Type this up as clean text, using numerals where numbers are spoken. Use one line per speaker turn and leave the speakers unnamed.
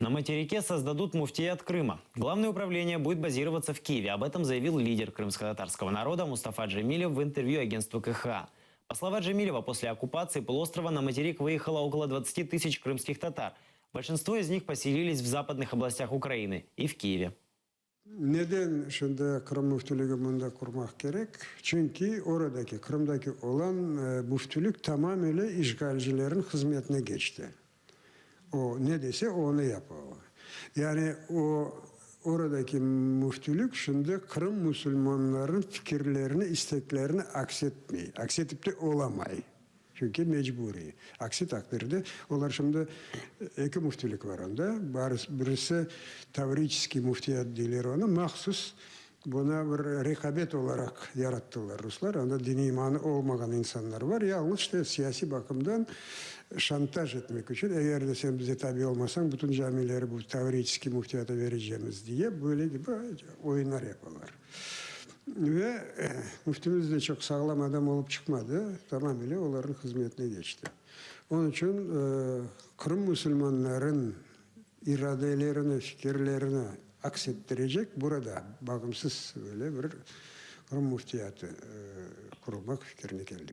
На материке создадут муфтият Крыма. Главное управление будет базироваться в Киеве. Об этом заявил лидер крымско-татарского народа Мустафа Джемилев в интервью агентству КХА. По словам Джемилева, после оккупации полуострова на материк выехало около 20 тысяч крымских татар. Большинство из них поселились в западных областях Украины и в Киеве.
Neden şunda Kırım müftülüğü bunda kurmak gerek? Çünkü oradaki Kırım'daki olan müftülük tamamıyla işgalcilerin hizmetine geçti. O ne dese onu yapıyor. Yani oradaki müftülük şimdi Kırım Müslümanların fikirlerini, isteklerini aksetmiyor. Aksetip de olamay. Çünkü mecburi. Aksi takdirde onlar şimdi iki müftülük var onda. Birisi Tavriçski müftiyat diyorlar onu. Mahsus buna bir rekabet olarak yarattılar Ruslar. Onda dini imanı olmayan insanlar var. Yalnız işte siyasi bakımdan şantaj etmek için eğer de sen bize tabi olmasan bütün camileri bu Tavriçski müftiyata vereceğimiz diye böyle gibi oyunlar yapıyorlar. Ve müftümüz de çok sağlam adam olup çıkmadı. Tamamıyla onların hizmetine geçti. Onun için Kırım Müslümanların iradelerini, fikirlerini aksettirecek burada bağımsız böyle bir Kırım müftiyatı kurulmak fikrine geldi.